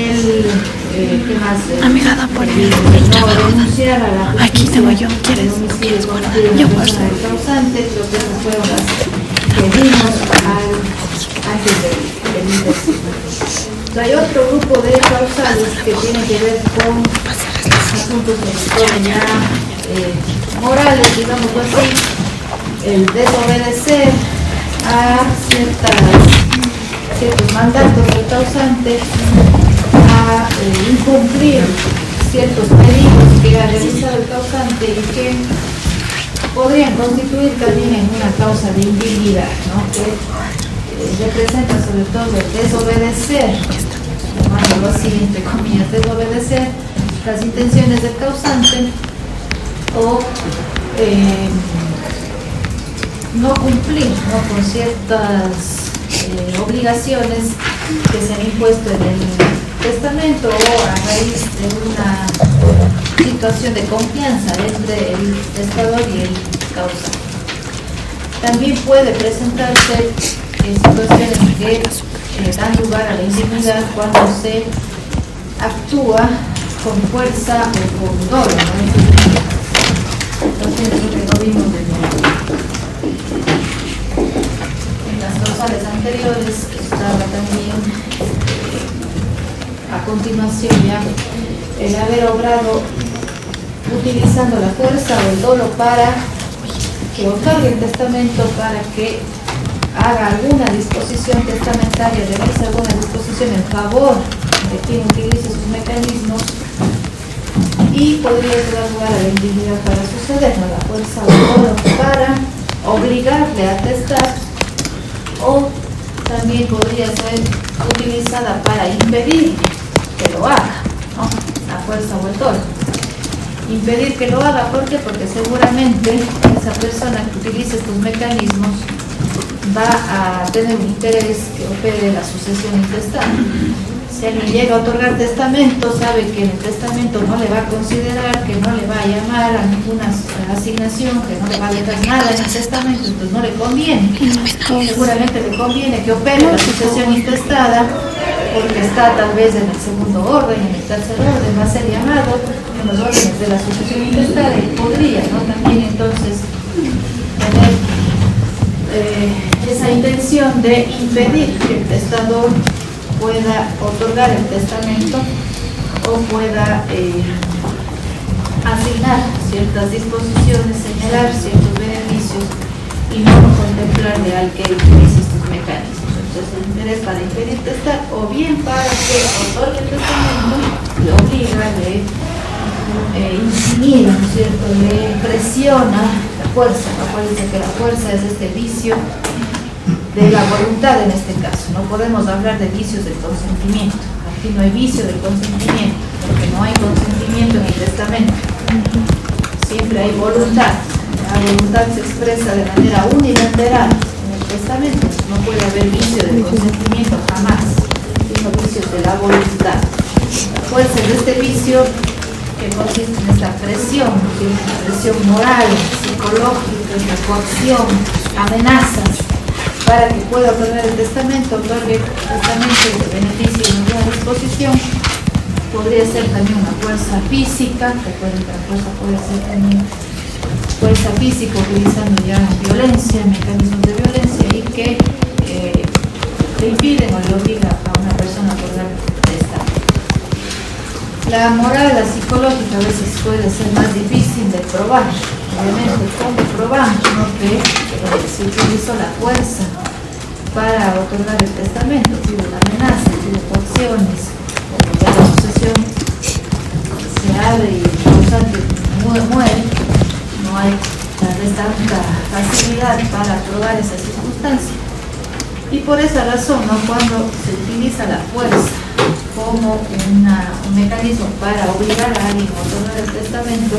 ¿qué más? Amiga, da por el No denunciar a la justicia. Aquí tengo yo. ¿Quieres guardar? Yo guardo. Causante, creo que esas fueron las que vimos antes del intento. Hay otro grupo de causales que tiene que ver con asuntos que son ya morales, digámoslo así, el desobedecer a ciertos mandatos del causante, a incumplir ciertos pedidos que ha realizado el causante y que podrían constituir también en una causa de inviolabilidad, ¿no? Que representa sobre todo el desobedecer, llamándolo así entre comillas, desobedecer las intenciones del causante o no cumplir, ¿no?, con ciertas obligaciones que se han impuesto en el testamento o a raíz de una situación de confianza entre el testador y el causante. También puede presentarse situaciones que dan lugar a la indignidad cuando se actúa con fuerza o con dolo, ¿no? Entonces, lo que no vimos en las causales anteriores, estaba también a continuación ya el haber obrado utilizando la fuerza o el dolo para que otorgue el testamento, para que haga alguna disposición testamentaria, realice alguna disposición en favor de quien utilice sus mecanismos, y podría dar lugar a la indignidad para suceder, ¿no?, la fuerza o el dolo para obligarle a testar, o también podría ser utilizada para impedir que lo haga, ¿no?, la fuerza o el dolo. Impedir que lo haga, ¿por qué? Porque seguramente esa persona que utilice estos mecanismos va a tener un interés que opere la sucesión intestada. Si alguien llega a otorgar testamento, sabe que en el testamento no le va a considerar, que no le va a llamar a ninguna asignación, que no le va a dejar nada en el testamento, entonces no le conviene. Seguramente le conviene que opere la sucesión intestada, porque está tal vez en el segundo orden, en el tercer orden, va a ser llamado en los órdenes de la sucesión intestada y podría, ¿no?, también entonces tener esa intención de impedir que el testador pueda otorgar el testamento o pueda asignar ciertas disposiciones, señalar ciertos beneficios y no contemplarle al que utilice estos mecanismos. Entonces el interés para impedir testar, o bien para que otorgue el testamento, le obliga, le intimida, ¿no es cierto?, le presiona la fuerza. Acuérdense que la fuerza es este vicio de la voluntad en este caso. No podemos hablar de vicios del consentimiento. Aquí no hay vicio del consentimiento, porque no hay consentimiento en el testamento. Siempre hay voluntad. La voluntad se expresa de manera unilateral en el testamento. No puede haber vicio del consentimiento jamás, sino vicios de la voluntad. La fuerza es este vicio que consiste en esta presión, que es una presión moral, psicológica, una coacción, amenazas, para que pueda obtener el testamento, otorgue el testamento y se beneficie de una disposición. Podría ser también una fuerza física, recuerden que la fuerza puede ser también fuerza física utilizando ya violencia, mecanismos de violencia, y que le impiden o le obliga a una persona a otorgar testamento. La moral, la psicológica, a veces puede ser más difícil de probar. Obviamente, ¿cómo probamos, no?, que se utilizó la fuerza para otorgar el testamento? Tuvo una amenaza, tuvo coacciones, como ya la sucesión se abre y el causante muere, no hay tal vez tanta facilidad para probar esa circunstancia. Y por esa razón, ¿no?, cuando se utiliza la fuerza como un mecanismo para obligar a alguien a otorgar el testamento,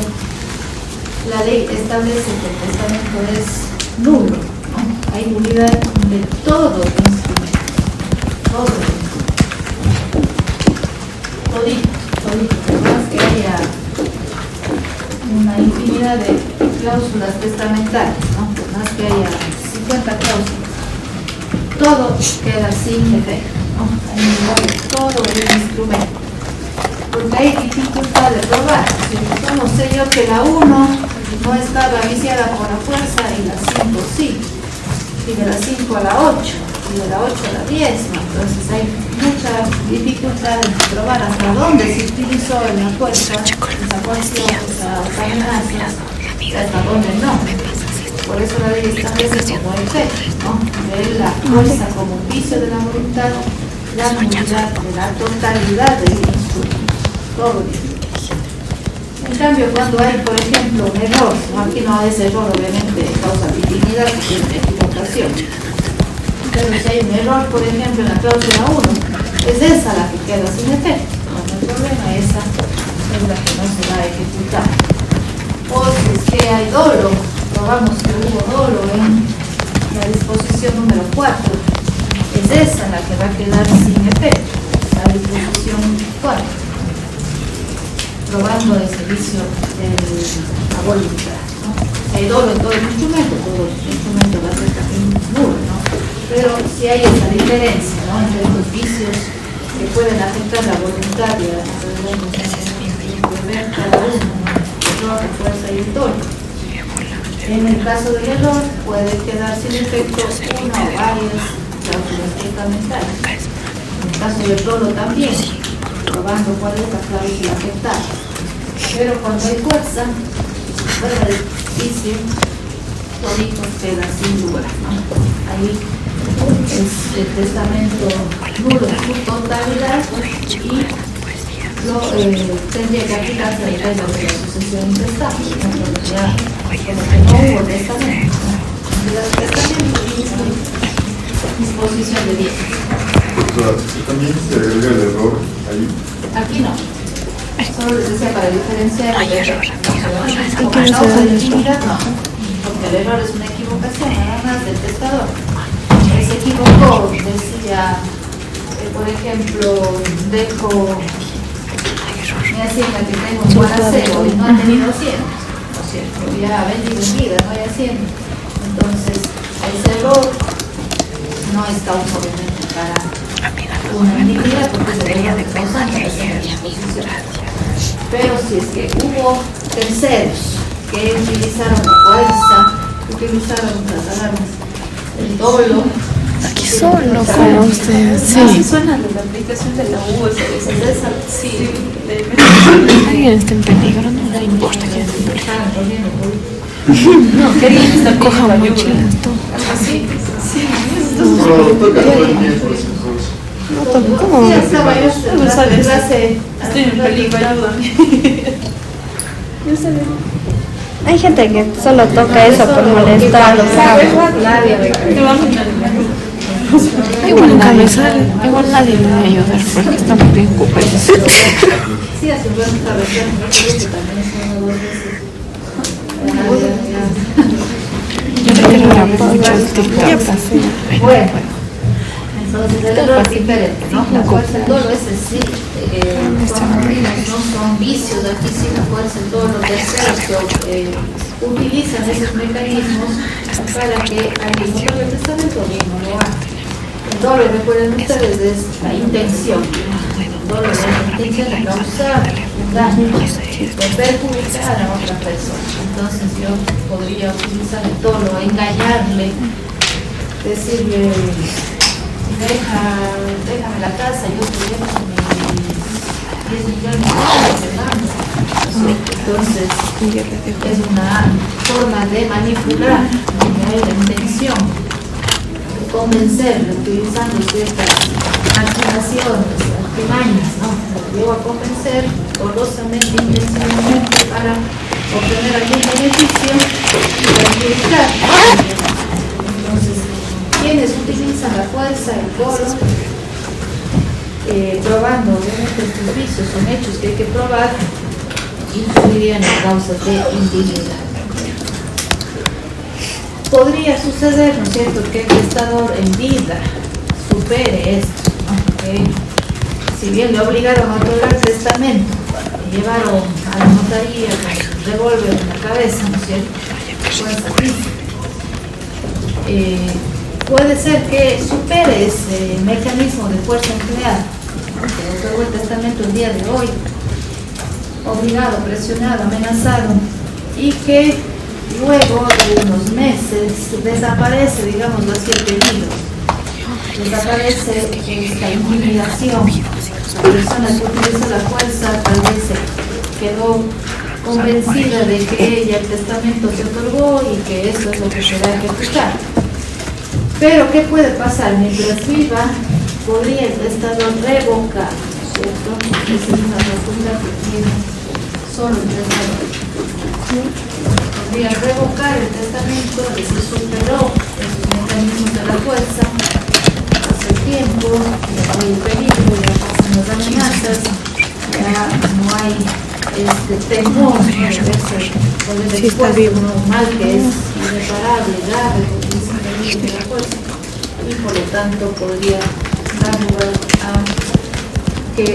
la ley establece que el testamento es nulo, ¿no? Hay nulidad de todo el instrumento, todito, por más que haya una infinidad de cláusulas testamentarias, ¿no?, por más que haya 50 cláusulas, todo queda sin efecto, ¿no? ¿no? Ahí me mueve todo el instrumento. Porque hay dificultad de probar. ¿Cómo sé yo que la 1 no estaba viciada por la fuerza y la 5 sí? Y de la 5 a la 8, y de la 8 a la 10, ¿no? Entonces hay mucha dificultad en probar hasta dónde se utilizó la fuerza, esa fuerza, esa amenaza, y hasta dónde no. Por eso la ley establece como efecto, ¿no? De la fuerza como un vicio de la voluntad, la nulidad de la totalidad del instrumento. Todo bien. En cambio, cuando hay, por ejemplo, un error, ¿no? Aquí no es error, obviamente, causa divinidad, sino equivocación. Pero si hay un error, por ejemplo, en la cláusula 1, es esa la que queda sin efecto. No hay problema, esa es la que no se va a ejecutar. O si es que hay dolo, probamos que hubo dolo en la disposición número 4, es esa la que va a quedar sin efecto, la disposición 4. Probando el servicio de la voluntad, ¿no? Hay dolo en todo el instrumento va a ser también nulo, ¿no? Pero si hay esa diferencia, ¿no? Entre los vicios que pueden afectar la voluntad y la ver cada uno, ¿no? El error, la fuerza y el dolo. En el caso del error puede quedar sin efecto una o varias cláusulas fundamentales. En el caso del dolo también, probando cuál es la cláusula afectada. Pero cuando hay fuerza, fuera del vicio, todito queda sin lugar, ¿no? Ahí es el testamento nulo en su totalidad y tendría que aplicarse el regla de la sucesión intestada, ¿no? Ya como que no hubo testamento, ¿no? El testamento es disposición de bienes. ¿También se agrega el error ahí? Aquí no. Solo les decía para diferenciar el error. Como Aquí no se causa da de eso. divinidad, no. Porque el error es una equivocación, nada más del testador. Él se equivocó, decía, por ejemplo, dejo me asigna que tengo un buen aseo y no ha tenido 100, ¿no es cierto? Ya ha vendido en vida, no hay haciendo. Entonces, ese error no es causa obviamente para una indignidad porque se debería de causar la disposición. Pero si es que hubo terceros que utilizaron la fuerza, utilizaron las armas, el dolo, Aquí solo como ustedes, Sí, sí. suena de la aplicación de la U, sí, Alguien está en peligro, no le importa que esté en peligro. no, que alguien está Coja pidiendo mochilas, ayuda. todo. Algo así, sí, Pero toca todo el tiempo, No toco, ¿cómo? sí, estaba yo No sabes. clase, estoy en peligro, ayúdame. Yo sé. Hay gente que solo toca eso por molestar, ¿sabes? Te vamos a Igual nunca me sale, igual nadie me va a ayudar porque estamos bien ocupados. sí, hace un buen cabecero, no creo que también son 2 veces. Yo le quiero la pocha al TikTok así. Bueno, entonces el error es diferente, ¿no? La fuerza, el dolo, ese sí, son vicios, aquí sí la fuerza, el dolo, terceros que utilizan esos mecanismos para que alguien no lo testamento mismo lo haga. El dolo, recuerden ustedes, es la intención. El dolo es la intención de causar un daño, de perjudicar a otra persona. Entonces yo podría utilizar el dolo, engañarle, decirle, déjame la casa, yo te dejo mis 10 millones de dólares, hermano. Entonces, es una forma de manipular, donde hay la intención de convencer, utilizando ciertas maquinaciones, artimañas, ¿no? Lo llevo a convencer dolosamente, intencionalmente para obtener algún beneficio y perjudicar. Entonces, quienes utilizan la fuerza, el dolo, probando obviamente estos vicios, son hechos que hay que probar, incluirían en causas de indignidad. Podría suceder, ¿no es cierto?, que el testador en vida supere esto, ¿no? Que si bien le obligaron a otorgar testamento, le llevaron a la notaría con el revólver en la cabeza, ¿no es cierto?, fuerza física. puede ser que supere ese mecanismo de fuerza empleada, ¿no? Que otorgó el testamento el día de hoy, obligado, presionado, amenazado, y que luego de unos meses desaparece, digamos así, el peligro, desaparece esta intimidación. La persona que utilizó la fuerza tal vez se quedó convencida de que ella el testamento se otorgó y que eso es lo que se va a ejecutar. Pero ¿qué puede pasar? Mientras viva, podría el testador revocar, ¿cierto? Esa es una facultad que tiene solo el testador. Podría revocar el testamento y se superó esos mecanismos de la fuerza. Hace tiempo, ya no hay peligro, ya pasan las amenazas, ya no hay temor, ¿no? De verse poder expuesto, ¿no? Mal que es irreparable, grave, porque es un peligro de la fuerza, y por lo tanto podría dar lugar a que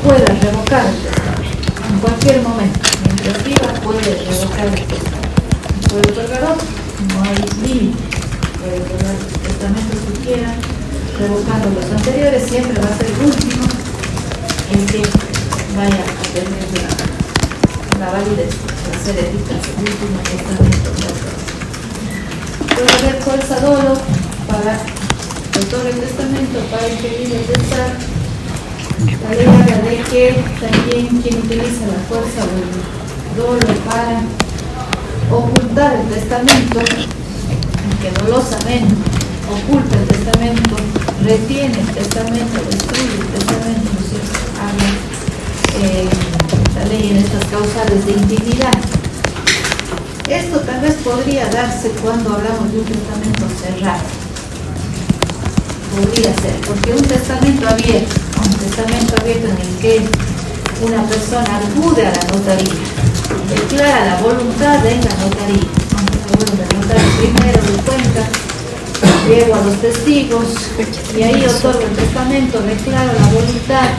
pueda revocar el testamento en cualquier momento. Mientras viva puede revocar el testamento, puede otorgar otro, no hay límite, puede otorgar el testamento que quiera, revocando los anteriores. Siempre va a ser el último el que vaya a tener la validez, va a ser eficaz el último testamento. Puede haber fuerza dolo para otorgar el testamento, para impedir el testar. La ley habla de que también quien utiliza la fuerza o el dolo para ocultar el testamento, que dolosamente oculta el testamento, retiene el testamento, destruye el testamento, ¿no es cierto? Habla la ley en estas causales de intimidad. Esto tal vez podría darse cuando hablamos de un testamento cerrado. Podría ser, porque un testamento abierto en el que una persona acude a la notaría, declara la voluntad en la notaría, el notario primero le cuenta, llego a los testigos y ahí otorgo el testamento, declaro la voluntad.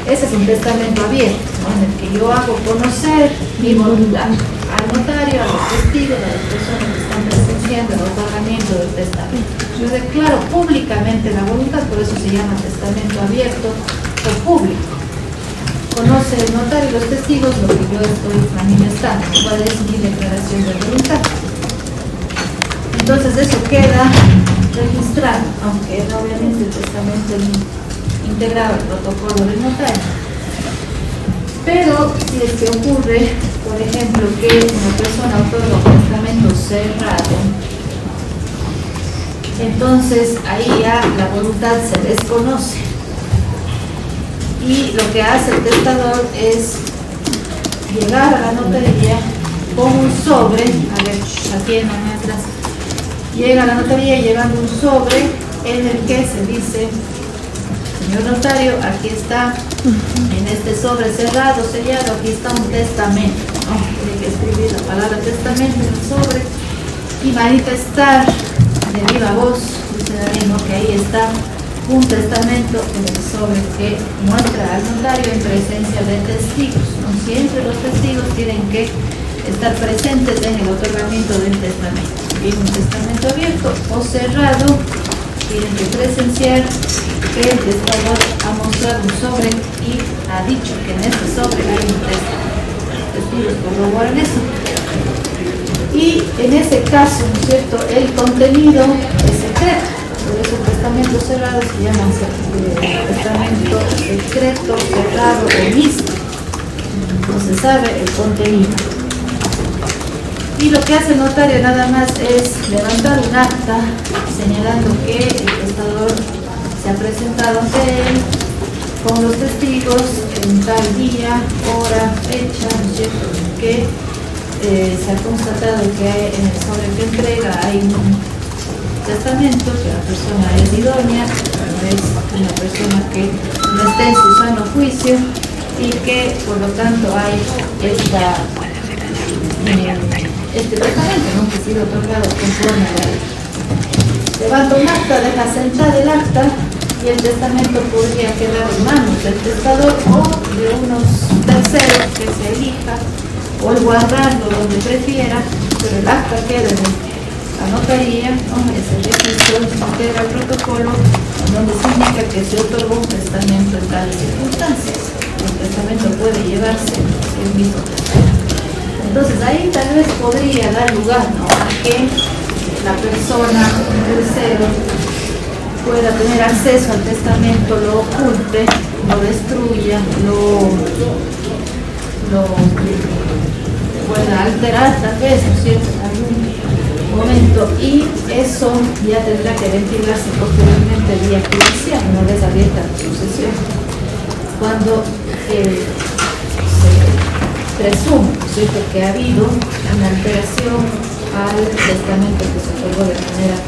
Ese es un testamento abierto, ¿no? En el que yo hago conocer mi voluntad al notario, a los testigos, a las personas que están presenciando el otorgamiento del testamento. Yo declaro públicamente la voluntad, por eso se llama testamento abierto o público. Conoce el notario y los testigos lo que yo estoy manifestando, cuál es mi declaración de voluntad. Entonces eso queda registrado, aunque es obviamente el testamento integrado al protocolo del notario. Pero si es que ocurre, por ejemplo, que una persona otorga un testamento cerrado, entonces ahí ya la voluntad se desconoce. Y lo que hace el testador es llegar a la notaría con un sobre, a ver, atiéndame atrás, llega a la notaría llevando un sobre en el que se dice: señor notario, aquí está, en este sobre cerrado, sellado, aquí está un testamento, ¿no? Tiene que escribir la palabra testamento en el sobre y manifestar de viva voz, dice la ley, ¿no? Que ahí está un testamento en el sobre que muestra al notario en presencia de testigos, ¿no? Siempre los testigos tienen que estar presentes en el otorgamiento del testamento. Bien, un testamento abierto o cerrado, tienen que presenciar que el testador ha mostrado un sobre y ha dicho que en ese sobre hay un testamento. Los testigos corroboran eso. Y en ese caso, ¿no es cierto?, el contenido es secreto. Por eso el testamento cerrado se llama testamento secreto, cerrado o mixto. No se sabe el contenido. Y lo que hace el notario nada más es levantar un acta señalando que el testador se ha presentado ante él con los testigos en tal día, hora, fecha, ¿no es cierto?, que se ha constatado que en el sobre que entrega hay un testamento, que la persona es idónea, no es una persona que no esté en su sano juicio y que por lo tanto hay este testamento, ¿no?, que ha sido otorgado conforme a la ley. Levanta un acta, deja sentar el acta y el testamento podría quedar en manos del testador o de unos terceros que se elija, o el guardarlo donde prefiera, pero el acta queda a notaría, ¿no? Ese registro integra el protocolo donde se indica que se otorgó un testamento en tales circunstancias. El testamento puede llevarse el mismo testamento. Entonces ahí tal vez podría dar lugar, ¿no?, a que la persona, un tercero, pueda tener acceso al testamento, lo oculte, lo destruya, lo pueda alterar tal vez, ¿no es cierto?, en algún momento, y eso ya tendrá que ventilarse posteriormente vía judicial, una vez abierta la sucesión. Cuando se presume, ¿no es cierto?, que ha habido una alteración al testamento que se otorgó de manera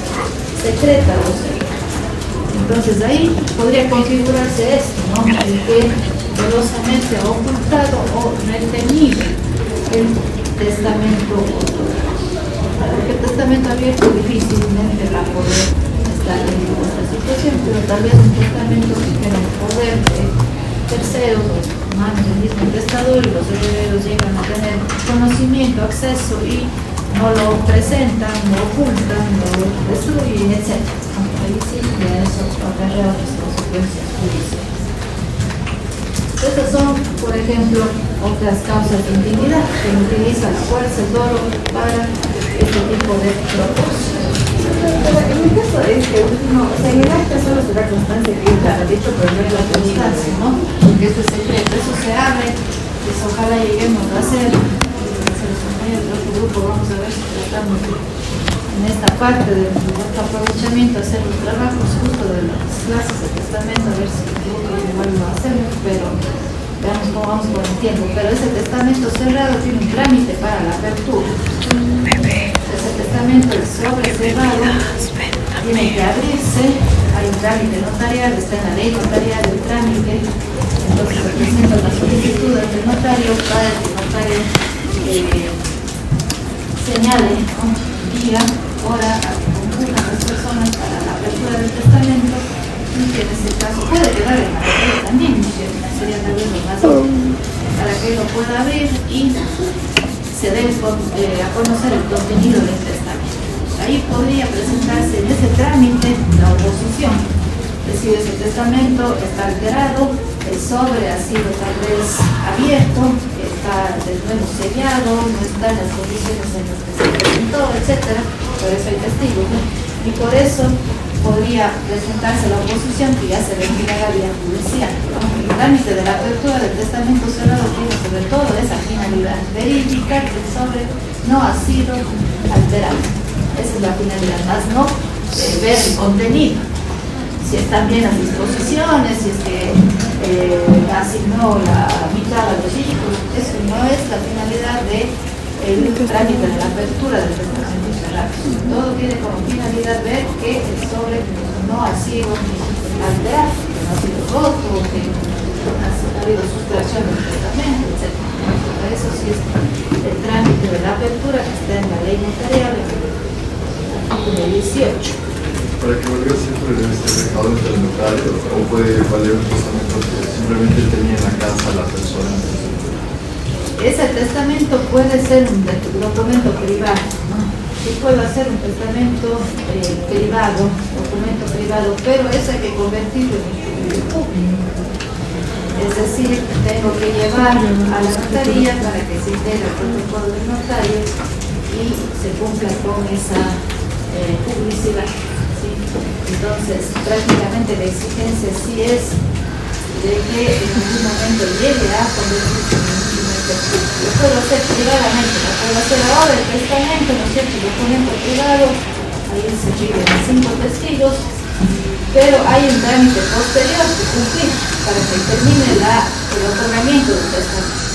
secreta, o sea. Entonces ahí podría configurarse esto, ¿no?, el que dolosamente ha ocultado o retenido el testamento, porque el testamento abierto difícilmente va a poder estar en esta situación, pero tal vez un testamento que tiene el poder de terceros o manos del mismo testador, y los herederos llegan a tener conocimiento, acceso y no lo presentan, lo ocultan, lo destruyen, etc. Ahí sí, ya eso acarrea otras consecuencias judiciales. Estas son, por ejemplo, otras causas de indignidad que utiliza la fuerza, el dolo para este tipo de propósitos. Pero en el caso de este último, o sea, en el acta solo se da constancia que ha dicho, pero no es la constancia, ¿no? Porque esto es secreto, eso se abre, pues ojalá lleguemos a hacer, los compañeros de otro grupo, vamos a ver si tratamos en esta parte de nuestro aprovechamiento hacer los trabajos justo de las clases de testamento, a ver si igual lo hacemos, pero veamos cómo vamos con el tiempo. Pero ese testamento cerrado tiene un trámite para la apertura. Ese testamento, el sobre cerrado, tiene que abrirse, hay un trámite notarial, está en la ley notarial el trámite, entonces se presenta la solicitud ante el notario para que el notario señale, ¿no?, día, hora, a que concurran las personas para la apertura del testamento, y que en ese caso puede quedar en la ley también, ¿no?, sería tal vez lo más óptimo, para que lo pueda abrir y se dé a conocer el contenido del testamento. Ahí podría presentarse en ese trámite la oposición, es decir, ese testamento está alterado, el sobre ha sido tal vez abierto, está de nuevo sellado, no está en las condiciones en las que se presentó, etcétera, por eso hay testigos, ¿no? Y por eso podría presentarse la oposición, que ya se ventilará vía judicial, ¿no? El trámite de la apertura del testamento cerrado tiene sobre todo esa finalidad, verificar que el sobre no ha sido alterado. Esa es la finalidad, más no ver el contenido, si están bien las disposiciones, si es que asignó la mitad a los hijos. Eso no es la finalidad del trámite de la apertura del testamento cerrado. Todo tiene como finalidad ver que el sobre no ha sido alterado, que no ha sido roto, que ha habido sustracción del testamento, etc. Por eso sí es el trámite de la apertura que está en la ley notarial, artículo 18. Para que valga siempre debe ser dejado entre el notario, o puede valer un testamento que simplemente tenía en la casa la persona. Ese testamento puede ser un documento privado, ¿no? Sí puedo hacer un testamento privado, documento privado, pero ese hay que convertirlo en un documento público. Es decir, tengo que llevar a la notaría para que se integre el protocolo del notario y se cumpla con esa publicidad. Entonces, prácticamente la exigencia sí es de que en algún momento llegue a convertirse en un documento público. Lo puedo hacer privadamente, lo puedo hacer ahora el testamento, ¿no es cierto? El documento privado, ahí se piden 5 testigos, pero hay un trámite posterior que cumplir para que termine el otorgamiento del testamento.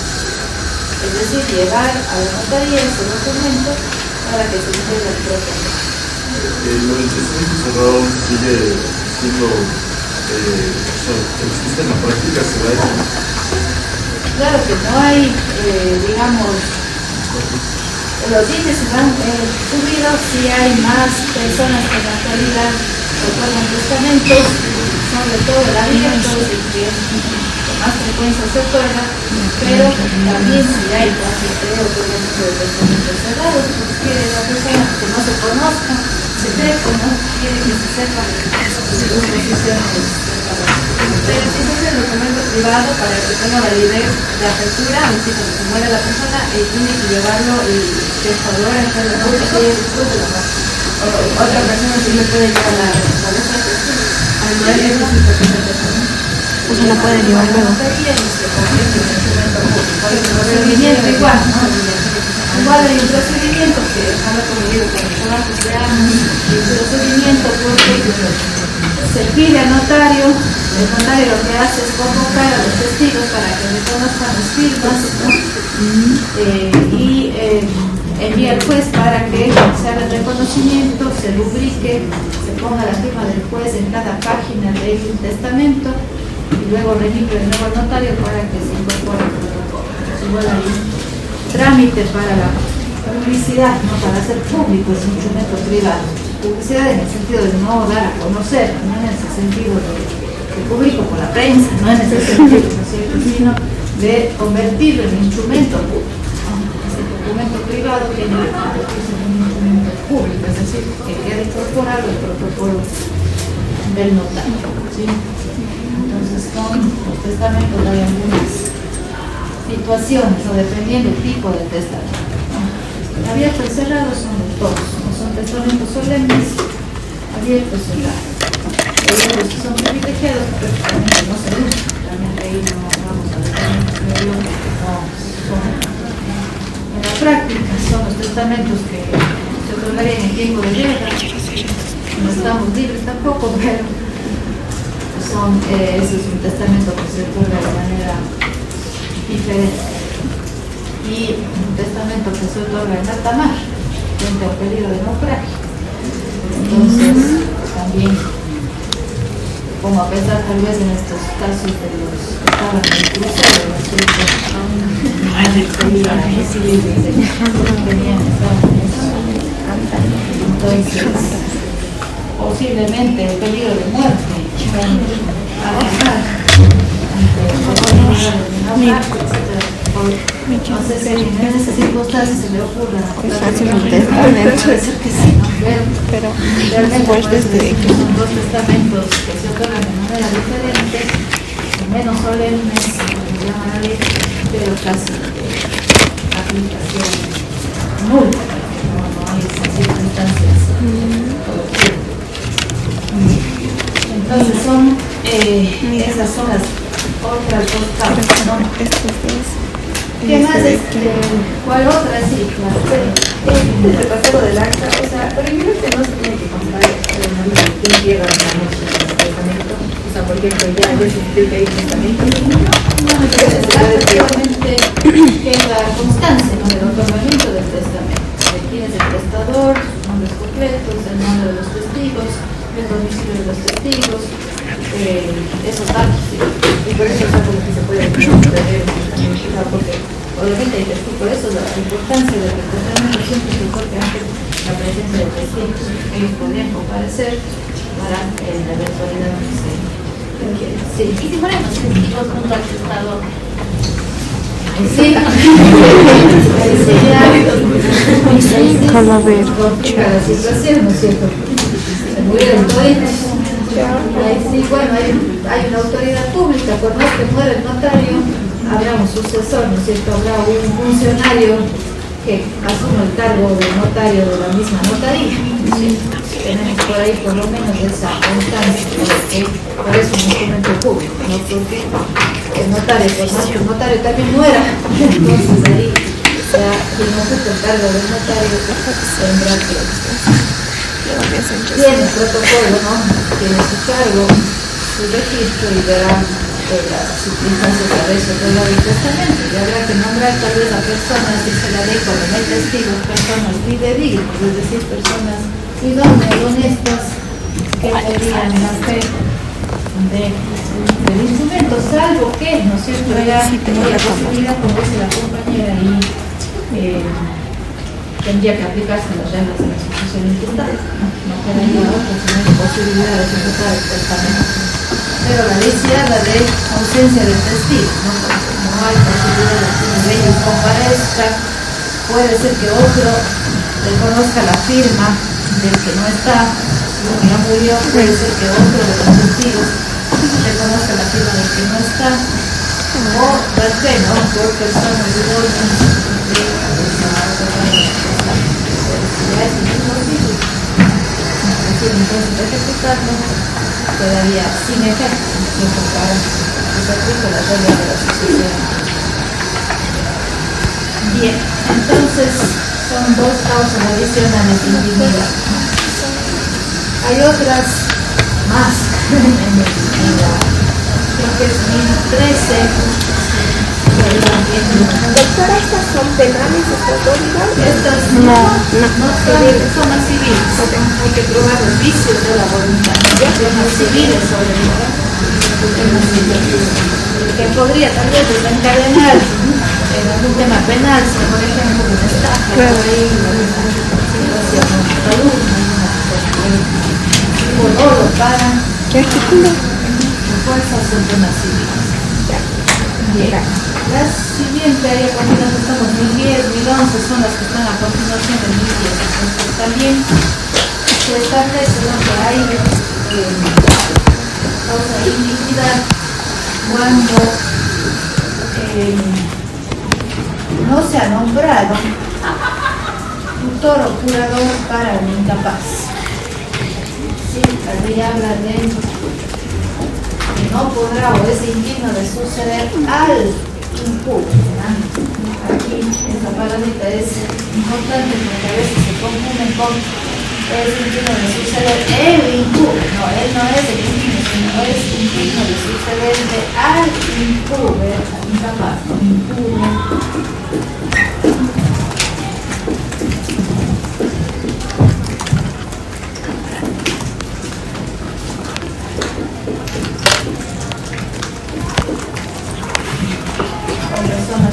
Es decir, llevar a la notaría ese documento para que se integre el protocolo. Lo del testamento cerrado sigue siendo, existe en la práctica, se da eso. Claro que no hay, digamos, los índices han subido, si hay más personas que en la actualidad otorgan testamentos, sobre todo el abierto, con más frecuencia se otorga, pero también si hay casos de otorgamiento de testamentos cerrados, porque la persona que no se conozca, secreto, ¿no? Quiere que se sepa sus posiciones. Pero si se hace el documento privado para que tenga validez de apertura, es decir, cuando se muere la persona, tiene que llevarlo el testador a hacer la muerte y después de la muerte. Otra persona sí le puede llevar la cabeza de testigo. Al muere, eso sí se puede hacer. O sea, la pueden llevar luego. Procedimiento igual, ¿no? Igual hay un procedimiento que ahora como digo, cuando trabajos veamos el procedimiento porque se pide al notario, el notario lo que hace es convocar a los testigos para que reconozcan las firmas, ¿no? Y envía al juez para que se haga el reconocimiento, se rubrique, se ponga la firma del juez en cada página del testamento y luego remite de nuevo al notario para que se incorpore el protocolo. Igual hay un trámite para la publicidad, no para hacer público, es un instrumento privado. Publicidad en el sentido de no dar a conocer, no en ese sentido de público por la prensa, no en ese sentido, ¿no es cierto? Sino de convertirlo en instrumento público. Ese documento privado tiene que convertirse en un instrumento público, es decir, que quede incorporado el protocolo del notario, ¿sí? Entonces, con los testamentos hay algunas situaciones, o dependiendo del tipo de testamento. Abiertos y cerrados son de todos, no son testamentos solemnes, abiertos y cerrados. Hay otros que son privilegiados, pero prácticamente no se usan, realmente ahí no vamos a detallar, no son. En la práctica son los testamentos que se otorgarían en tiempo de guerra, no estamos libres tampoco, pero son, ese es un testamento que se otorga de manera diferente. Y un testamento que se otorga en alta mar, frente al peligro de naufragio. Entonces, también, como a pesar tal vez en estos casos de los que estaban en el crucero, los que entonces, posiblemente el peligro de muerte, no sé si en esas circunstancias se le ocurra fácil un testamento. puede ser que sí, ¿no? Pero realmente después de que son dos testamentos que se otorgan de manera diferente, menos solemnes, como se llama la ley, pero casi de aplicación nula, no hay esas circunstancias. Entonces son esas son las otras dos causas, ¿no? ¿Qué más es? ¿Cuál otra? Sí, claro. El repaso del acta, o sea, por ejemplo, que no se tiene que contar quién llega a la noche del testamento. O sea, por ejemplo, ya se que hay testamento. No, entonces efectivamente queda constancia, ¿no?, del otorgamiento del testamento. De quién es el testador, sus nombres completos, el nombre de los testigos, el domicilio de los testigos, esos datos. ¿Sí? Y por eso es algo que se puede tener, porque obviamente hay testigos, por eso la importancia de que el testamento siempre se otorgue antes la presencia de testigos. Ellos podrían comparecer para la eventualidad que se requiere. Sí. ¿Y si fueran los testigos junto al testador? Sí, Como ver. la situación, ¿no es cierto? Se murieron toditos. Sí, bueno, hay una autoridad pública, por más que muera el notario, habrá un sucesor, ¿no es cierto? Habrá un funcionario que asuma el cargo del notario de la misma notaría. ¿Sí? Tenemos por ahí por lo menos esa constancia, porque por eso es un instrumento público, ¿no? Porque el notario, por más que el notario también muera, entonces ahí ya quien ocupa el cargo del notario tendrá que tiene el protocolo, ¿no? Tiene su cargo, su registro y verá las circunstancias a veces de la del testamento. Y habrá que nombrar tal vez a personas, dice la ley, cuando no hay testigos, personas fidedignas, es decir, personas idóneas, honestas, que tendrían la fe del instrumento, salvo que, ¿no es cierto?, haya la posibilidad, como dice la compañera, y tendría que aplicarse las reglas de la sucesión intestada, no quedaría otra, sino posibilidad de ejecutar el testamento. pero la ley se habla de ausencia de testigo, ¿no? Porque no hay posibilidad de que uno de ellos comparezca, puede ser que otro reconozca la firma del que no está, si uno ya murió, puede ser que otro de los testigos reconozca la firma del que no está, o tal vez, ¿no? Por persona de orden de la persona ya es imposible. Entonces de ejecutarlo quedaría sin efecto, incluso para que se aplique la regla de la sucesión. Bien, entonces son dos causas adicionales de intimidad. Hay otras más en la intimidad. Creo que es 1013. Doctora, ¿estas son penales, estas dos? Estas son más civiles. Hay que probar los vicios de la voluntad. Son más civiles sobre temas civiles. Que podría también desencadenar en algún tema penal, si por ejemplo una estafa, por ahí una situación de salud, un dolo para fuerzas son temas civiles. Bien. Las siguientes, ahí a continuación estamos 1010, 1011, son las que están a continuación del 1010. Entonces también se establece que hay causa de indignidad cuando no se ha nombrado tutor o curador para el incapaz. Sí, la ley habla de que no podrá o es indigno de suceder al impune. Aquí esta palabrita es importante porque a veces se confunden con es indigno de suceder el impune. No, él no es el indigno, sino es indigno de sucederle al impune, al incapaz, no impune.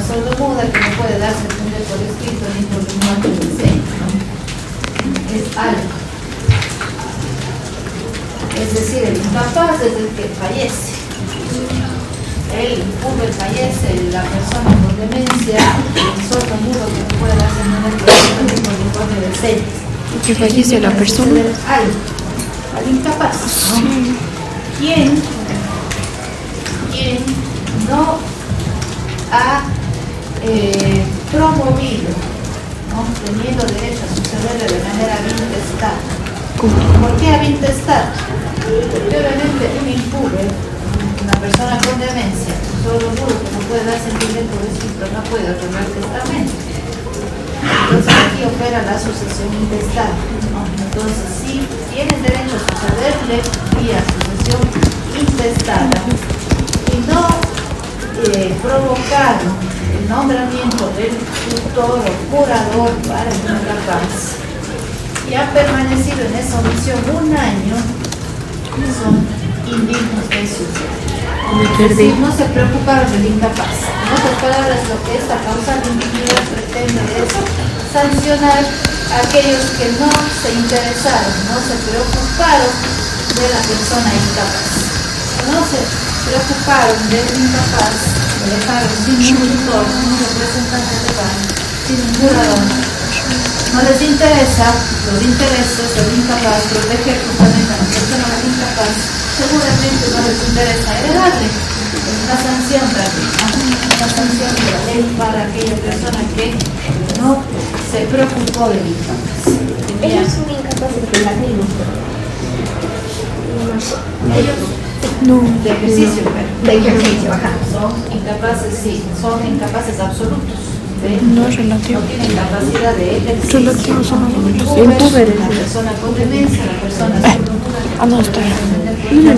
Sordomuda que no puede darse a entender por escrito ni por lenguaje de señas, ¿no? Es algo. Es decir, el incapaz es el que fallece. El impune fallece, la persona con demencia, el sordomudo que no puede darse a entender por escrito ni por lenguaje de señas. Que fallece la persona. Al incapaz, ¿no? ¿Quién no ha promovido, ¿no? Teniendo derecho a sucederle de manera intestada? ¿Por qué a intestar? Porque obviamente un impune, una persona con demencia, solo duro que no puede darse entender por escrito, no puede otorgar testamento. Entonces aquí opera la sucesión intestada, ¿no? Entonces si tienen derecho a sucederle vía sucesión intestada y no provocar el nombramiento del tutor o curador para el incapaz y ha permanecido en esa omisión un año, son indignos de suceder. Es decir, no se preocuparon del incapaz. En otras palabras, lo que esta causa de indignidad pretende es sancionar a aquellos que no se interesaron, no se preocuparon de la persona incapaz. No se preocuparon del incapaz, lo dejaron sin un tutor, sin un representante legal, sin un curador. No les interesa los intereses del incapaz, proteger justamente a la persona incapaz, seguramente no les interesa heredarle. Es una sanción también, una sanción de la ley para aquella persona que no se preocupó del incapaz. Ellos son incapaces de la misma. Ellos No. de ejercicio, pero De ejercicio, ajá. son incapaces, sí, son incapaces absolutos. No es relativo. No tienen capacidad de ejercicio. Relativos son los impúberes. La persona con demencia, la persona sin Ah, no, está bien.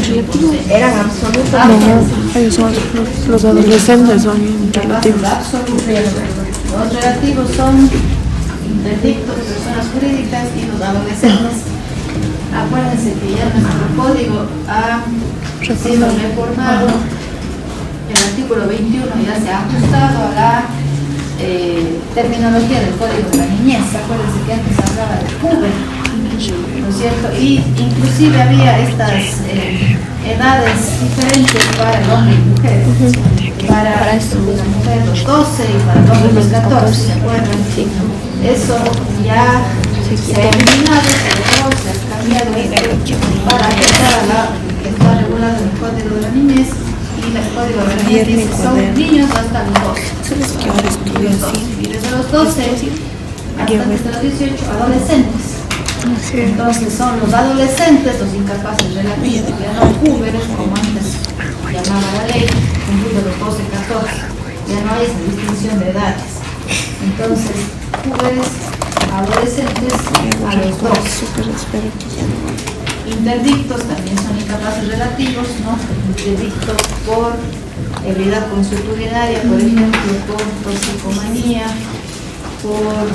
Eran absolutos. No, ellos son los adolescentes, son relativos. Los relativos son interdictos, personas jurídicas y los adolescentes. Acuérdense que ya nuestro código ha sido reformado. El artículo 21 ya se ha ajustado a la terminología del código de la niñez. Acuérdense que antes hablaba de joven. ¿no es cierto? Y inclusive había estas edades diferentes para el hombre y mujer. Para la mujer los 12 y para el hombre los 14, ¿se acuerdan? Eso ya se ha eliminado, se ha cambiado para afectar a la que está regulado en el Código de la Niñez, y el Código de la Niñez dice son niños hasta los 12. ¿Sabes que ahora estudio así? Y desde los 12 hasta desde los 18 adolescentes. Entonces son los adolescentes, los incapaces relativos, ya no jóvenes como antes llamaba la ley, cumplidos los 12, 14. Ya no hay esa distinción de edades. Entonces, jóvenes, adolescentes a los 12. Interdictos también son incapaces relativos, ¿no? Interdicto por habilidad consuetudinaria, por ejemplo, por toxicomanía, por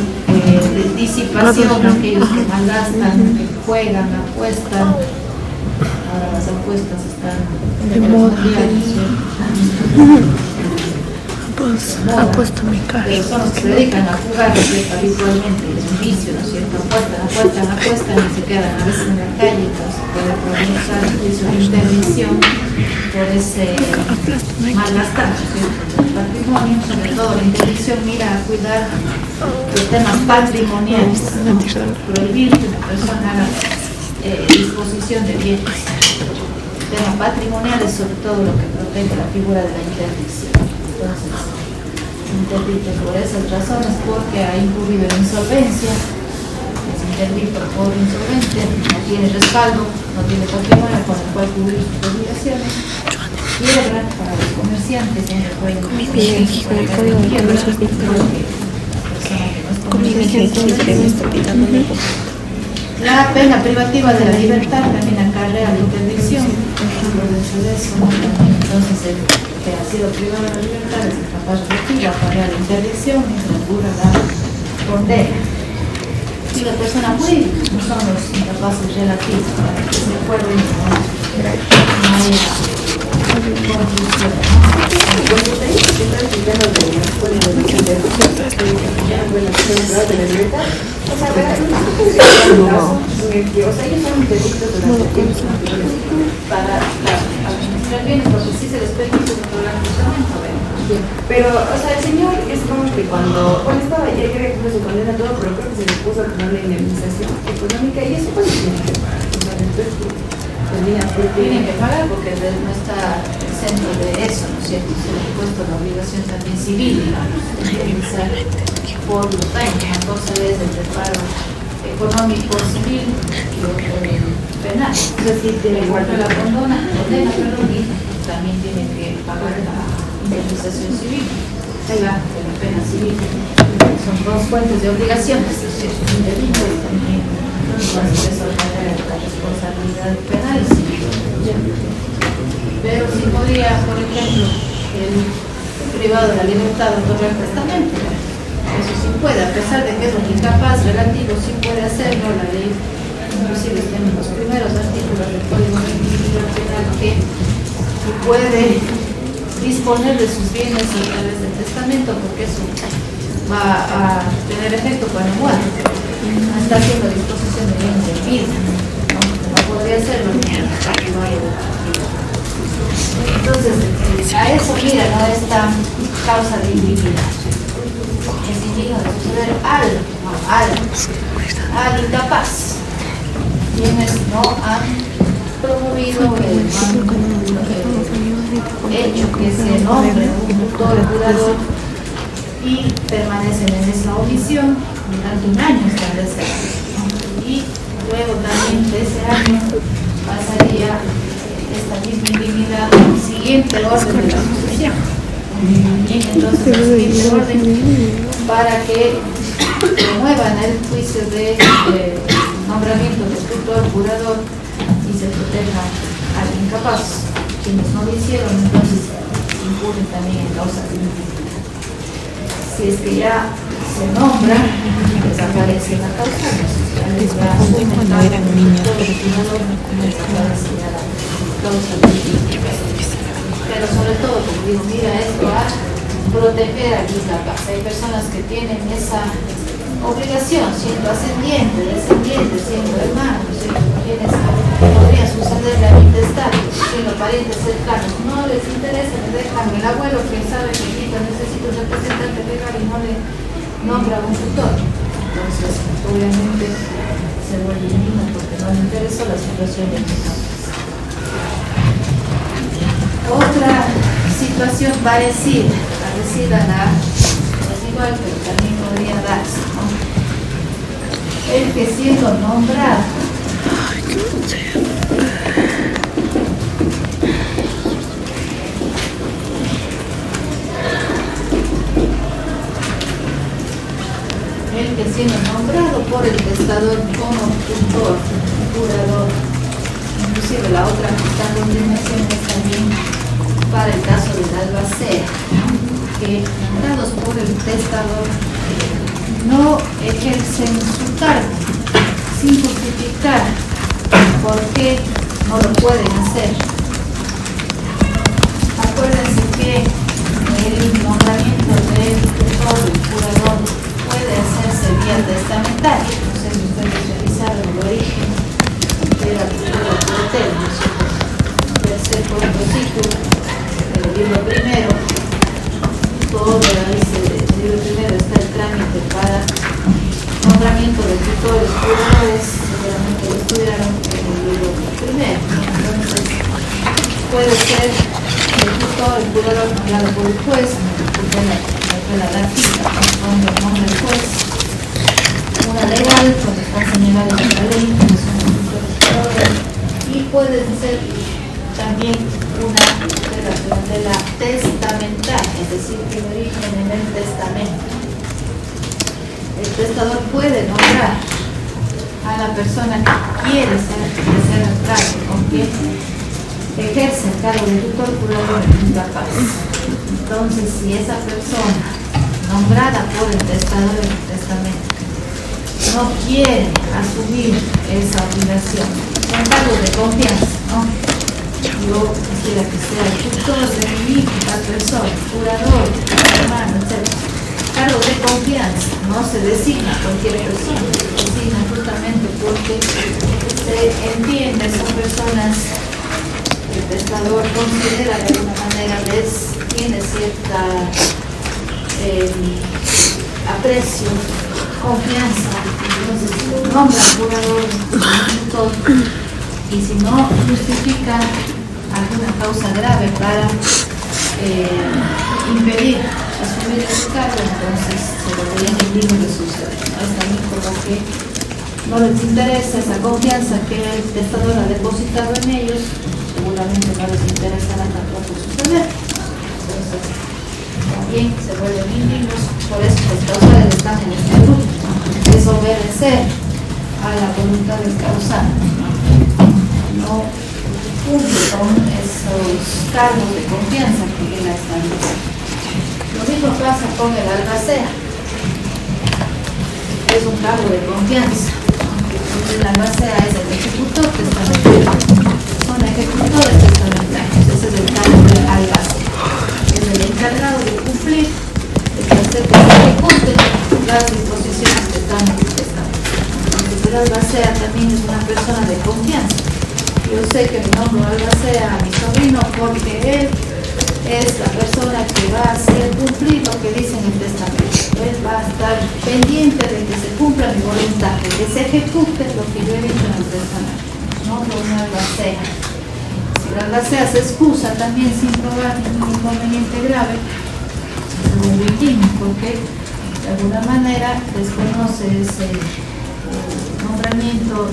disipación, aquellos que malgastan, que juegan, apuestan. Ahora las apuestas están de moda. Pues apuesto mi cara. Pero son los que se dedican a jugar, ¿no es cierto? Habitualmente, es un vicio, ¿no es cierto? Apuestan y se quedan a veces en la calle, entonces puede provocar el juicio de intervención por ese malgastar, ¿no es cierto? El patrimonio, sobre todo la interdicción mira a cuidar los temas patrimoniales, ¿no? Prohibir que una persona haga disposición de bienes. El tema patrimonial es sobre todo lo que protege la figura de la interdicción. Entonces, interdicto por esas razones, porque ha incurrido en insolvencia, es interdicto por insolvente, no tiene respaldo, no tiene patrimonio con el cual cubrir sus obligaciones, quiebra para los comerciantes, siempre pueden la pena privativa de la libertad también acarrea la interdicción, entonces el que ha sido privado de la libertad es incapaz relativa, acarrea la interdicción y se dura la condena. Y la persona jurídica no son los incapaces relativos para que se acuerden no hay conclusión. Cuando te digo que estás explicando de la escuela de la ya fue la escuela de la libertad, o sea, ellos son interdictos durante tiempo para administrar bienes, porque sí se les permite controlar el testamento, pero, o sea, el señor es como que cuando estaba ya que cumple su condena todo, pero creo que se le puso a poner la indemnización económica y eso pues tiene que pagar. O sea, después tienen que pagar porque no está exento de eso, ¿no es cierto? Se le ha puesto la obligación también civil, digamos, de indemnizar por los daños. Una cosa es el reparo económico civil y otro penal. Es decir, igual que la condena, y también tienen que pagar la indemnización civil, la pena civil. Son dos fuentes de obligaciones, es decir, un delito y también entonces eso genera la responsabilidad penal y civil. Pero si podría, por ejemplo, el privado de la libertad otorgar el testamento, eso sí puede, a pesar de que es un incapaz relativo, sí puede hacerlo. La ley, inclusive en los primeros artículos del Código Civil Penal, que puede disponer de sus bienes a través del testamento, porque eso va a tener efecto cuando muera. No está haciendo disposición de bienes de vida, no podría hacerlo. Entonces, a eso mira, ¿no? Esta causa de indignidad. Es indigno de suceder al incapaz, quienes no han promovido el hecho que se nombre un tutor curador y permanecen en esa omisión durante un año establecido. Y luego también de ese año pasaría esta misma indignidad al siguiente orden de la sucesión. Y entonces el siguiente orden para que promuevan el juicio de nombramiento de tutor curador y se proteja al incapaz. Quienes no lo hicieron, entonces incurren también en causa de indignidad. Si es que ya se nombra, desaparece la causa. Cuando eran niñas, desaparecería la causa de indignidad. Pero sobre todo, como digo, mira esto a proteger al incapaz. Hay personas que tienen esa obligación, siendo ascendiente, descendiente, siendo hermano, siendo quienes podría sucederle a mi testado, siendo parientes cercanos, no les interesa, le dejan el abuelo que sabe que necesita un representante legal y no le nombra un tutor. Entonces, obviamente, se vuelve indigno porque no le interesó la situación de mis padres. Otra situación parecida a la igual, pero también podría darse, ¿no? El que siendo nombrado por el testador como tutor, curador, inclusive la otra que está a continuación es también para el caso del albacea, que nombrados por el testador no ejercen su cargo sin justificar por qué no lo pueden hacer. Acuérdense que el nombramiento del tutor, del curador, puede hacerse vía testamentaria. No sé si ustedes revisaron el origen de la cultura del tercer protociclo, el libro primero. Todo el libro primero está el trámite para nombramiento de tutores, curadores, seguramente lo estudiaron en el libro primero. Entonces, puede ser el tutor, el curador nombrado por el juez, la grafita, donde el nombre del juez, una legal, donde están señalados en la ley, que son los tutores curadores, y puede ser también una de la testamentaria, es decir, que el origen en el testamento. El testador puede nombrar a la persona que quiere ser el cargo, con quien ejerce el cargo de tutor, curador y incapaz. Entonces, si esa persona nombrada por el testador en el testamento no quiere asumir esa obligación, son cargos de confianza, ¿no? Yo quisiera que sea el tutor de mi hijo, la persona, curador, hermano, etc. Cargos de confianza, no se designa cualquier persona, se designa justamente porque se entiende, son personas que el testador considera de alguna manera tiene cierta aprecio, confianza, entonces nombra curador, tutor, y si no justifica alguna causa grave para impedir asumir ese cargo, entonces se lo vería indigno de suceder. Es también como que no les interesa esa confianza que el testador ha depositado en ellos, seguramente no les interesará tampoco suceder. Entonces, también se vuelven indignos, por eso los causales están en este grupo, es obedecer a la voluntad del causante, no cumple con esos cargos de confianza que él ha establecido. Lo mismo pasa con el albacea, es un cargo de confianza, el albacea es el ejecutor testamentario, son ejecutores testamentarios, ese es el cargo del albacea, es el encargado de cumplir, de hacer que se ejecuten las disposiciones que están en el testamento. Entonces el albacea también es una persona de confianza. Yo sé que mi nombro albacea a mi sobrino porque él es la persona que va a hacer cumplir lo que dice en el testamento. Él va a estar pendiente de que se cumpla mi voluntad, de que se ejecute lo que yo he dicho en el testamento. No por una albacea. Si la albacea se excusa también sin probar ningún inconveniente grave, es un indigno porque de alguna manera desconoce ese nombramiento,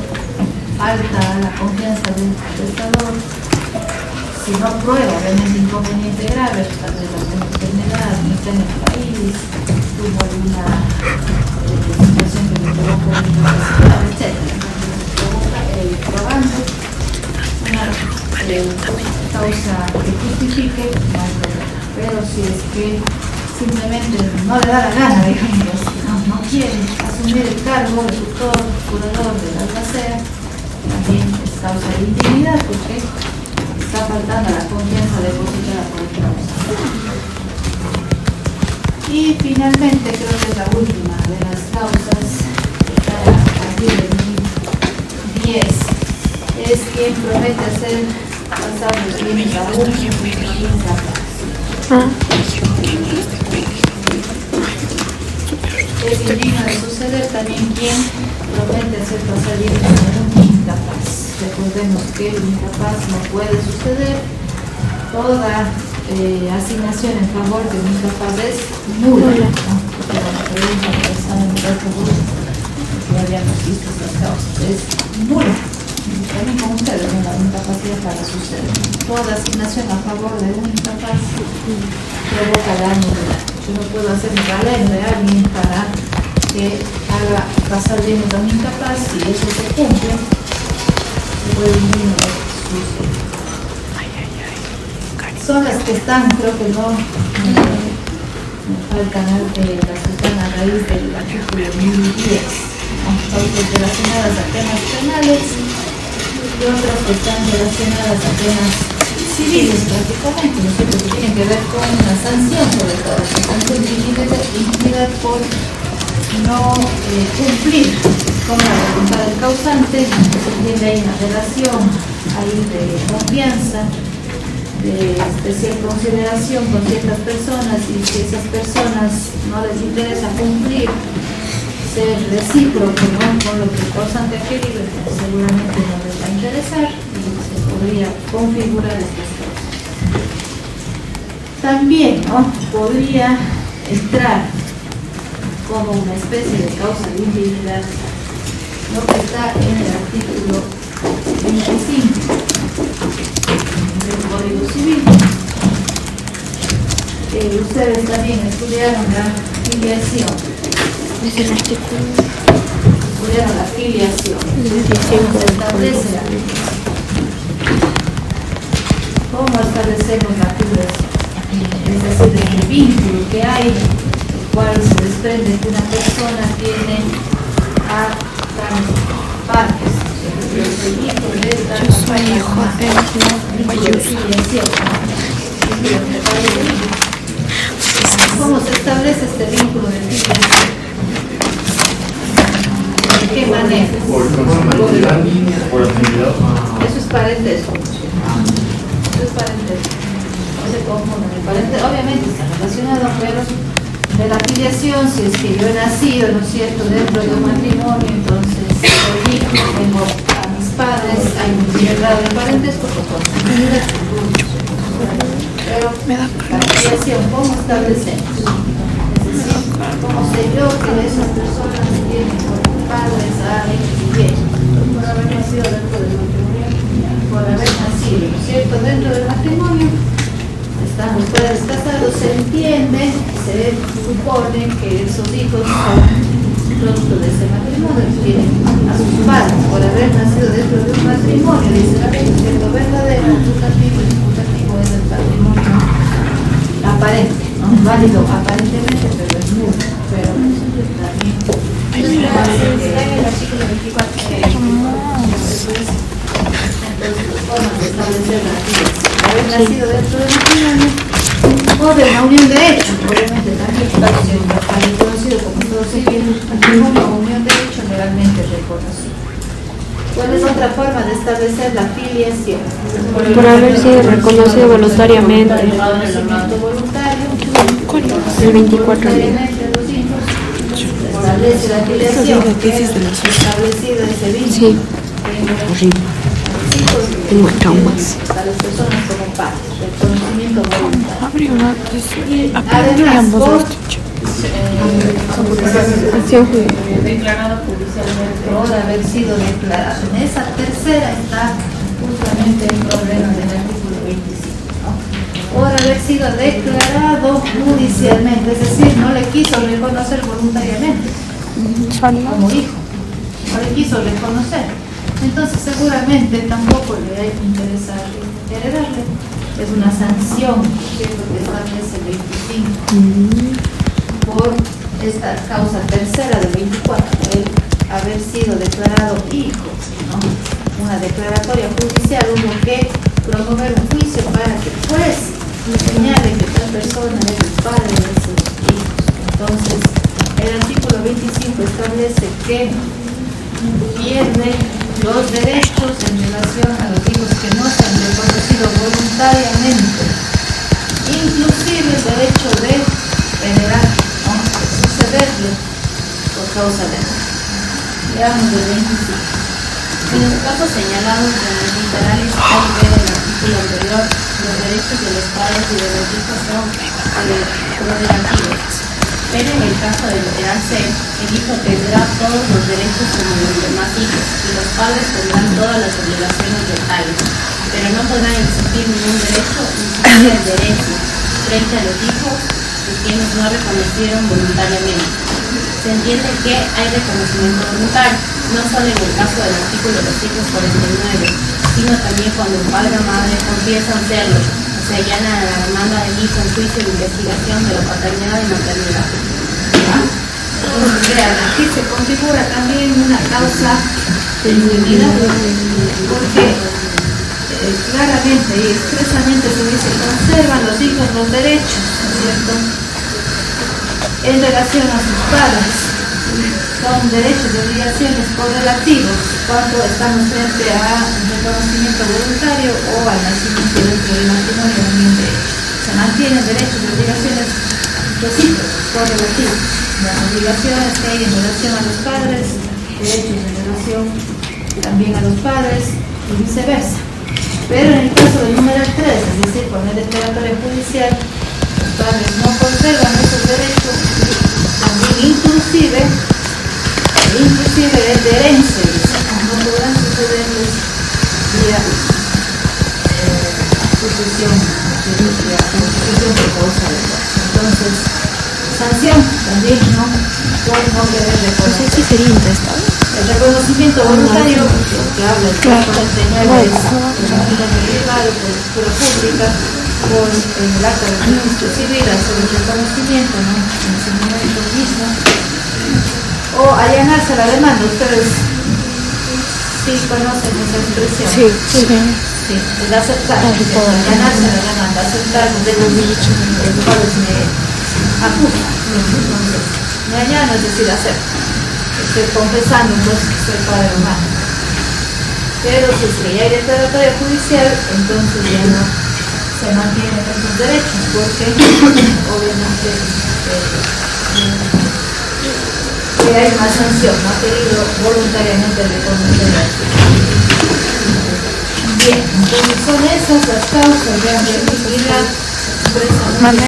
falta la confianza del testador. Si no prueba realmente inconveniente grave, tal vez alguna enfermedad, no está en el país, tuvo alguna situación que le provocó una incapacidad, etc. Entonces, probando una causa que justifique, no hay problema. Pero si es que simplemente no le da la gana, digamos, no quiere asumir el cargo de tutor, curador de la albacea, también es causa de indignidad porque está faltando la confianza depositada por el causante. Y finalmente, creo que es la última de las causas partir del 10 es quien promete hacer pasar los bienes a un incapaz. Es indigno de suceder también quien promete hacer pasar bienes a un incapaz. Recordemos que el incapaz no puede suceder. Toda asignación en favor de un incapaz es nula. ¿No? Porque la pregunta que está en el seguro, que habíamos visto estas causas, es nula. También con ustedes, ¿no? La incapacidad para suceder. Toda asignación a favor de un incapaz provoca daño. Yo no puedo hacer valer de alguien para que haga pasar bienes a un incapaz, y eso se cumple, se puede disminuir suceder. Son las que están, creo que no me faltan las que están a raíz del artículo 1010, causas relacionadas a temas penales y otras que están relacionadas a temas civiles prácticamente, ¿no es cierto? Que tienen que ver con la sanción, sobre todo la sanción de impunidad por no cumplir con la voluntad del causante. Se tiene ahí una relación ahí de confianza, de especial consideración con ciertas personas, y si esas personas no les interesa cumplir, ser recíproco, ¿no?, con lo que el causante ha querido, seguramente no les va a interesar y se podría configurar estas cosas. También, ¿no?, podría entrar como una especie de causa de indignidad lo que está en el artículo 25 del Código Civil. Ustedes también estudiaron la filiación. Es el artículo. Estudiaron la filiación. ¿Cómo se establece la filiación? ¿Cómo establecemos la filiación? Es decir, el vínculo que hay, el cual se desprende que una persona tiene a partes. Yo soy hijo de esta ¿Cómo se establece este vínculo de filiación? ¿De qué manera? Por consanguinidad, por afinidad. Eso es parentesco. Eso es parentesco. No se confunden. El parentesco obviamente está relacionado, pero de la filiación, si es que yo he nacido, ¿no es cierto?, dentro de un matrimonio, entonces soy hijo, tengo a mis padres, hay un grado de parentesco, por consanguinidad. Pero la filiación, ¿cómo establecemos? Es decir, ¿cómo sé yo que esas personas tienen como padres a X y Y? Por haber nacido dentro del matrimonio, por haber nacido, ¿no es cierto?, dentro del matrimonio. Están los padres casados, se entiende, se supone que esos hijos son producto de ese matrimonio, tienen a sus padres por haber nacido dentro de un matrimonio, dice la ley, siendo verdadero, putativo y imputativo es el patrimonio aparente, ¿no? Válido aparentemente, pero es nulo, pero también está en el artículo 24. Entonces, formas de establecer la filiación. Haber nacido dentro del matrimonio o de una unión de hecho, obviamente también reconocido como todo se quiere, matrimonio o unión de hecho legalmente reconocido. ¿Cuál es otra forma de establecer la filiación? Por haber sido reconocido voluntariamente. Reconocimiento voluntario. El 24. Voluntariamente los hijos. Se establece la filiación. Establecido ese vínculo. Sí. Horrible. Tengo traumas. A las personas como padres, reconocimiento voluntario. Abrió una. Y Abrió además, ambos por dos. declarado judicialmente o de haber sido declarado. En esa tercera está justamente el problema del artículo 25, ¿no? Por haber sido declarado judicialmente, es decir, no le quiso reconocer voluntariamente como hijo, no le quiso reconocer. Entonces seguramente tampoco le va a interesar heredarle. Es una sanción, ¿cierto?, que establece el 25 por esta causa tercera del 24, el haber sido declarado hijo, ¿no? Una declaratoria judicial, hubo que promover un juicio para que el juez señale que tal persona es el padre de sus hijos. Entonces, el artículo 25 establece que pierde los derechos en relación a los hijos que no se han reconocido voluntariamente, inclusive el derecho de heredar, ¿no? De sucederle por causa de él. Veamos el 25. En los casos señalados en los literales A y B del artículo anterior, los derechos de los padres y de los hijos son prorrogativos. Pero en el caso del literal C, el hijo tendrá todos los derechos como los demás hijos y los padres tendrán todas las obligaciones totales, pero no podrán exigir ningún derecho ni siquiera el derecho frente a los hijos de quienes no reconocieron voluntariamente. Se entiende que hay reconocimiento voluntario, no solo en el caso del artículo 249, sino también cuando el padre o madre confiesan serlo, o sea, allana la demanda del hijo en juicio de investigación de la paternidad y maternidad. Entonces, vean, aquí se configura también una causa de nulidad, porque claramente y expresamente se dice: conservan los hijos los derechos, ¿no es cierto?, en relación a sus padres. Son derechos y obligaciones correlativos cuando estamos frente a un reconocimiento voluntario o al nacimiento dentro del matrimonio también de hecho. Se mantienen derechos y obligaciones recíprocos, correlativos. Las obligaciones que hay en relación a los padres, derechos en relación también a los padres y viceversa. Pero en el caso del número 3, es decir, con el declaratorio judicial, los padres no conservan esos derechos, también inclusive el de herencia, no podrán sucederles vía sucesión por causa de divorcio. Entonces, sanción también, ¿no? Por no querer reconocer. ¿Qué sería intestado? El reconocimiento voluntario, que habla el 49 es privado por escritura pública, por el acta de registro civil, hacer el reconocimiento, ¿no?, en ese momento mismo, o allanarse la demanda. Ustedes sí conocen esa expresión. Sí. Sí, el aceptar, allanarse la demanda, aceptar los derechos de los cuales me acusan. Entonces, me allano, es decir, acepto. Estoy confesando entonces que soy padre o madre. Pero si es que ya hay declaratoria judicial, entonces ya no se mantienen esos derechos, porque obviamente hay una sanción, no ha querido voluntariamente reconocer. Bien, entonces son esas las causas de ambigüedad expresamente.